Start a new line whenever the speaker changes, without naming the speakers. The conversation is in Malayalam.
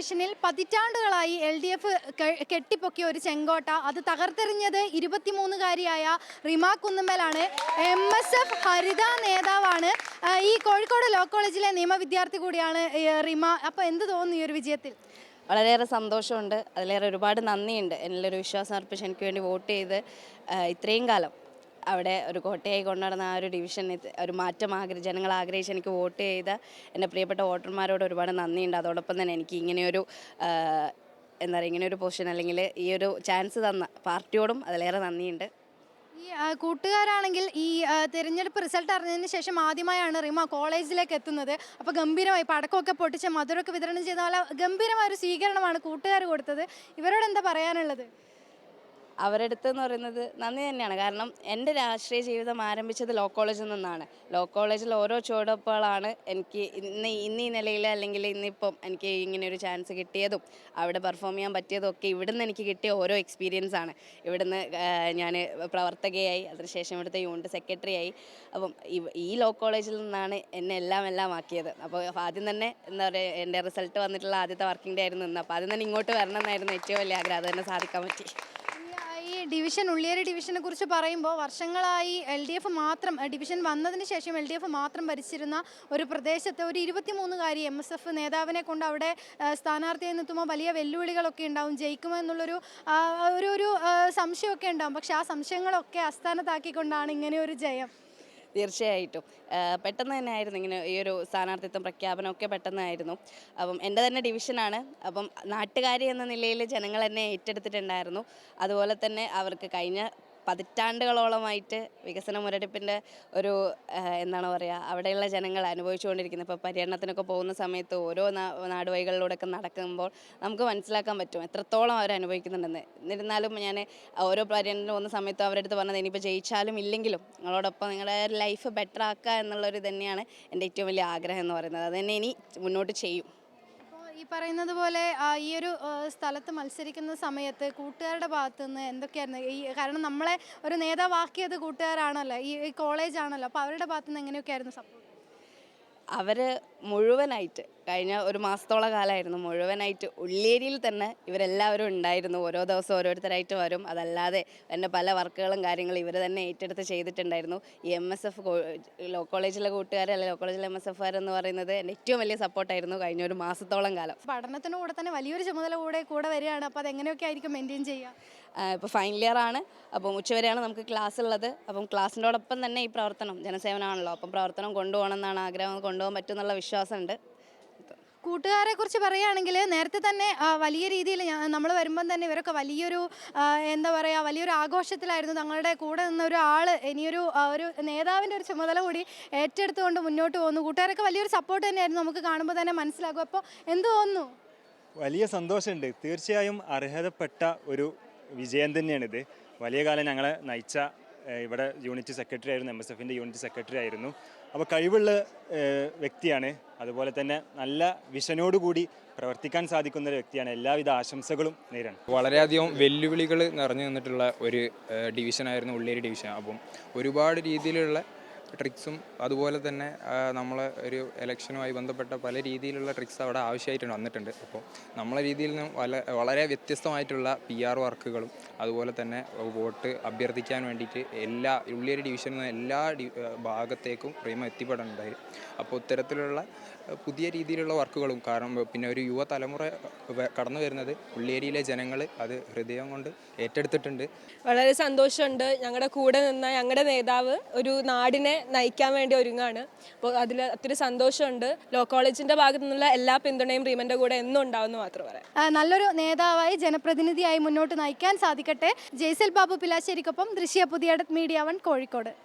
ഡിവിഷനിൽ പതിറ്റാണ്ടുകളായി LDF കെട്ടിപ്പൊക്കിയ ഒരു ചെങ്കോട്ട അത് തകർത്തെറിഞ്ഞത് 23-കാരിയായ റിമ കുന്നുമ്മലാണ്. MSF ഹരിത നേതാവാണ്. ഈ കോഴിക്കോട് ലോ കോളേജിലെ നിയമ വിദ്യാർത്ഥി കൂടിയാണ് റിമ. അപ്പോൾ എന്ത് തോന്നുന്നു ഈ ഒരു വിജയത്തിൽ?
വളരെയേറെ സന്തോഷമുണ്ട്, അതിലേറെ ഒരുപാട് നന്ദിയുണ്ട്. എന്നിലൊരു വിശ്വാസം അർപ്പിച്ച് എനിക്ക് വേണ്ടി വോട്ട് ചെയ്ത് ഇത്രയും കാലം അവിടെ ഒരു കോട്ടയായി കൊണ്ടുനടന്ന ആ ഒരു ഡിവിഷന് ഒരു മാറ്റം ജനങ്ങൾ ആഗ്രഹിച്ച് എനിക്ക് വോട്ട് ചെയ്ത എൻ്റെ പ്രിയപ്പെട്ട വോട്ടർമാരോട് ഒരുപാട് നന്ദിയുണ്ട്. അതോടൊപ്പം തന്നെ എനിക്ക് ഇങ്ങനെയൊരു എന്താ പറയുക, ഇങ്ങനെയൊരു പൊസിഷൻ അല്ലെങ്കിൽ ഈ ഒരു ചാൻസ് തന്ന പാർട്ടിയോടും അതിലേറെ നന്ദിയുണ്ട്.
ഈ കൂട്ടുകാരാണെങ്കിൽ ഈ തിരഞ്ഞെടുപ്പ് റിസൾട്ട് അറിഞ്ഞതിന് ശേഷം ആദ്യമായാണ് റിമ കോളേജിലേക്ക് എത്തുന്നത്. അപ്പോൾ ഗംഭീരമായി പടക്കമൊക്കെ പൊട്ടിച്ച് മധുരമൊക്കെ വിതരണം ചെയ്ത പോലെ ഗംഭീരമായ ഒരു സ്വീകരണമാണ് കൂട്ടുകാർ കൊടുത്തത്. ഇവരോട് എന്താ പറയാനുള്ളത്?
അവരുടെ അടുത്തെന്ന് പറയുന്നത് നന്ദി തന്നെയാണ്. കാരണം എൻ്റെ രാഷ്ട്രീയ ജീവിതം ആരംഭിച്ചത് ലോ കോളേജിൽ നിന്നാണ്. ലോ കോളേജിൽ ഓരോ ചുവടുവെപ്പുകളാണ് എനിക്ക് ഇന്ന് ഈ നിലയിൽ അല്ലെങ്കിൽ ഇന്നിപ്പം എനിക്ക് ഇങ്ങനെ ഒരു ചാൻസ് കിട്ടിയതും അവിടെ പെർഫോം ചെയ്യാൻ പറ്റിയതും ഒക്കെ ഇവിടുന്ന് എനിക്ക് കിട്ടിയ ഓരോ എക്സ്പീരിയൻസ് ആണ്. ഇവിടുന്ന് ഞാൻ പ്രവർത്തകയായി, അതിനുശേഷം ഇവിടുത്തെ യൂണിറ്റ് സെക്രട്ടറി ആയി. അപ്പം ഈ ലോ കോളേജിൽ നിന്നാണ് എന്നെ എല്ലാം ആക്കിയത്. അപ്പോൾ ആദ്യം തന്നെ എന്താ പറയുക, എൻ്റെ റിസൾട്ട് വന്നിട്ടുള്ള ആദ്യത്തെ വർക്കിംഗ് ഡേ ആയിരുന്നു ഇന്ന്. അപ്പോൾ ആദ്യം തന്നെ ഇങ്ങോട്ട് വരണം എന്നായിരുന്നു ഏറ്റവും വലിയ ആഗ്രഹം. അത് തന്നെ സാധിക്കാൻ പറ്റി.
ഡിവിഷൻ ഉള്ളിയേരി ഡിവിഷനെ കുറിച്ച് പറയുമ്പോൾ വർഷങ്ങളായി LDF മാത്രം ഡിവിഷൻ വന്നതിന് ശേഷം LDF മാത്രം ഭരിച്ചിരുന്ന ഒരു പ്രദേശത്ത് ഒരു 23-കാരി MSF നേതാവിനെ കൊണ്ട് അവിടെ സ്ഥാനാർത്ഥിയായി നിർത്തുമ്പോൾ വലിയ വെല്ലുവിളികളൊക്കെ ഉണ്ടാവും. ജയിക്കുമോ എന്നുള്ളൊരു ഒരു സംശയമൊക്കെ ഉണ്ടാവും. പക്ഷെ ആ സംശയങ്ങളൊക്കെ അസ്ഥാനത്താക്കിക്കൊണ്ടാണ് ഇങ്ങനെ ഒരു ജയം.
തീർച്ചയായിട്ടും പെട്ടെന്ന് തന്നെ ആയിരുന്നു ഇങ്ങനെ ഈ ഒരു സ്ഥാനാർത്ഥിത്വം പ്രഖ്യാപനമൊക്കെ പെട്ടെന്നായിരുന്നു. അപ്പം എൻ്റെ തന്നെ ഡിവിഷനാണ്. അപ്പം നാട്ടുകാരി എന്ന നിലയിൽ ജനങ്ങൾ എന്നെ ഏറ്റെടുത്തിട്ടുണ്ടായിരുന്നു. അതുപോലെ തന്നെ അവർക്ക് കഴിഞ്ഞ പതിറ്റാണ്ടുകളോളമായിട്ട് വികസന മുരടിപ്പിൻ്റെ ഒരു എന്താണ് പറയുക, അവിടെയുള്ള ജനങ്ങൾ അനുഭവിച്ചുകൊണ്ടിരിക്കുന്നത്. ഇപ്പോൾ പര്യടനത്തിനൊക്കെ പോകുന്ന സമയത്ത് ഓരോ നാടുവഴികളിലൂടെയൊക്കെ നടക്കുമ്പോൾ നമുക്ക് മനസ്സിലാക്കാൻ പറ്റും എത്രത്തോളം അവർ അനുഭവിക്കുന്നുണ്ടെന്ന്. എന്നിരുന്നാലും ഞാൻ ഓരോ പര്യടനത്തിന് പോകുന്ന സമയത്തും അവരുടെ അടുത്ത് പറഞ്ഞത് ഇനിയിപ്പോൾ ജയിച്ചാലും ഇല്ലെങ്കിലും നിങ്ങളോടൊപ്പം നിങ്ങളുടെ ലൈഫ് ബെറ്റർ ആക്കുക എന്നുള്ളൊരു തന്നെയാണ് എൻ്റെ ഏറ്റവും വലിയ ആഗ്രഹം എന്ന് പറയുന്നത്. അത് തന്നെ ഇനി മുന്നോട്ട് ചെയ്യും.
ഈ പറയുന്നത് പോലെ ഈ ഒരു സ്ഥലത്ത് മത്സരിക്കുന്ന സമയത്ത് കൂട്ടുകാരുടെ ഭാഗത്തു നിന്ന് എന്തൊക്കെയായിരുന്നു കാരണം നമ്മളെ ഒരു നേതാവാക്കിയത് കൂട്ടുകാരാണല്ലോ, ഈ കോളേജാണല്ലോ. അപ്പോൾ അവരുടെ ഭാഗത്തു നിന്ന് എങ്ങനെയൊക്കെയായിരുന്നു സപ്പോർട്ട്?
അവർ മുഴുവനായിട്ട് കഴിഞ്ഞ ഒരു മാസത്തോളം കാലമായിരുന്നു മുഴുവനായിട്ട് ഉള്ളിയേരിയിൽ തന്നെ ഇവരെല്ലാവരും ഉണ്ടായിരുന്നു. ഓരോ ദിവസം ഓരോരുത്തരായിട്ട് വരും. അതല്ലാതെ എൻ്റെ പല വർക്കുകളും കാര്യങ്ങളും ഇവർ തന്നെ ഏറ്റെടുത്ത് ചെയ്തിട്ടുണ്ടായിരുന്നു. ഈ MSF ലോ കോളേജിലെ കൂട്ടുകാർ അല്ലെങ്കിൽ ലോ കോളേജിലെ MSF എന്ന് പറയുന്നത് എൻ്റെ ഏറ്റവും വലിയ സപ്പോർട്ടായിരുന്നു കഴിഞ്ഞ ഒരു മാസത്തോളം കാലം.
പഠനത്തിൻ്റെ കൂടെ തന്നെ വലിയൊരു ചുമതല കൂടെ വരികയാണ്. അപ്പോൾ അതെങ്ങനെയൊക്കെ ആയിരിക്കും മെയിൻറ്റെയിൻ ചെയ്യുക?
ഇപ്പോൾ ഫൈനൽ ഇയർ ആണ്. അപ്പം ഉച്ചവരെയാണ് നമുക്ക് ക്ലാസ് ഉള്ളത്. അപ്പം ക്ലാസ്സിനോടൊപ്പം തന്നെ ഈ പ്രവർത്തനം ജനസേവനമാണല്ലോ, അപ്പം പ്രവർത്തനം കൊണ്ടുപോകണം എന്നാണ് ആഗ്രഹം. കൊണ്ടുപോകാൻ പറ്റുമെന്നുള്ള വിശ്വാസമുണ്ട്.
കൂട്ടുകാരെ കുറിച്ച് പറയുകയാണെങ്കിൽ നേരത്തെ തന്നെ വലിയ രീതിയിൽ നമ്മൾ വരുമ്പം തന്നെ ഇവരൊക്കെ വലിയൊരു എന്താ പറയുക, വലിയൊരു ആഘോഷത്തിലായിരുന്നു. തങ്ങളുടെ കൂടെ നിന്ന ഒരാൾ ഇനിയൊരു ഒരു നേതാവിൻ്റെ ഒരു ചുമതല കൂടി ഏറ്റെടുത്തുകൊണ്ട് മുന്നോട്ട് പോകുന്നു. കൂട്ടുകാരൊക്കെ വലിയൊരു സപ്പോർട്ട് തന്നെയായിരുന്നു, നമുക്ക് കാണുമ്പോൾ തന്നെ മനസ്സിലാകും. അപ്പോൾ എന്ത് തോന്നുന്നു?
വലിയ സന്തോഷമുണ്ട്. തീർച്ചയായും അർഹതപ്പെട്ട ഒരു വിജയം തന്നെയാണിത്. വലിയ കാലം ഞങ്ങളെ നയിച്ച ഇവിടെ യൂണിറ്റ് സെക്രട്ടറി ആയിരുന്നു, MSFൻ്റെ യൂണിറ്റ് സെക്രട്ടറി ആയിരുന്നു. അപ്പോൾ കഴിവുള്ള വ്യക്തിയാണ്. അതുപോലെ തന്നെ നല്ല വിഷനോടുകൂടി പ്രവർത്തിക്കാൻ സാധിക്കുന്ന ഒരു വ്യക്തിയാണ്. എല്ലാവിധ ആശംസകളും നേരാണ്.
വളരെയധികം വെല്ലുവിളികൾ നിറഞ്ഞു നിന്നിട്ടുള്ള ഒരു ഡിവിഷനായിരുന്നു ഉള്ളിയേരി ഡിവിഷൻ. അപ്പം ഒരുപാട് രീതിയിലുള്ള ട്രിക്സും അതുപോലെ തന്നെ നമ്മളെ ഒരു ഇലക്ഷനുമായി ബന്ധപ്പെട്ട പല രീതിയിലുള്ള ട്രിക്സ് അവിടെ ആവശ്യമായിട്ട് വന്നിട്ടുണ്ട്. അപ്പോൾ നമ്മളെ രീതിയിൽ നിന്നും വളരെ വ്യത്യസ്തമായിട്ടുള്ള PR വർക്കുകളും അതുപോലെ തന്നെ വോട്ട് അഭ്യർത്ഥിക്കാൻ വേണ്ടിയിട്ട് ഉള്ളിയേരി ഡിവിഷനിൽ നിന്ന് എല്ലാ ഭാഗത്തേക്കും റിമ എത്തിപ്പെടാനുണ്ടായി. അപ്പോൾ ഇത്തരത്തിലുള്ള പുതിയ രീതിയിലുള്ള വർക്കുകളും, കാരണം പിന്നെ ഒരു യുവതലമുറ കടന്നു വരുന്നത് ഉള്ളിയേരിയിലെ ജനങ്ങൾ അത് ഹൃദയം കൊണ്ട് ഏറ്റെടുത്തിട്ടുണ്ട്.
വളരെ സന്തോഷമുണ്ട്. ഞങ്ങളുടെ കൂടെ നിന്ന ഞങ്ങളുടെ നേതാവ് ഒരു നാടിനെ നയിക്കാൻ വേണ്ടി ഒരുങ്ങാണ്. അപ്പോൾ അതിൽ ഒത്തിരി സന്തോഷമുണ്ട്. ലോ കോളേജിൻ്റെ ഭാഗത്തു നിന്നുള്ള എല്ലാ പിന്തുണയും റീമൻ്റെ കൂടെ എന്നും ഉണ്ടാവുമെന്ന് മാത്രം പറയാം.
നല്ലൊരു നേതാവായി ജനപ്രതിനിധിയായി മുന്നോട്ട് നയിക്കാൻ സാധിക്കട്ടെ. ജയ്സൽ ബാബു പിലാശ്ശേരിക്കൊപ്പം ദൃശ്യ പുതിയ മീഡിയ 1 കോഴിക്കോട്.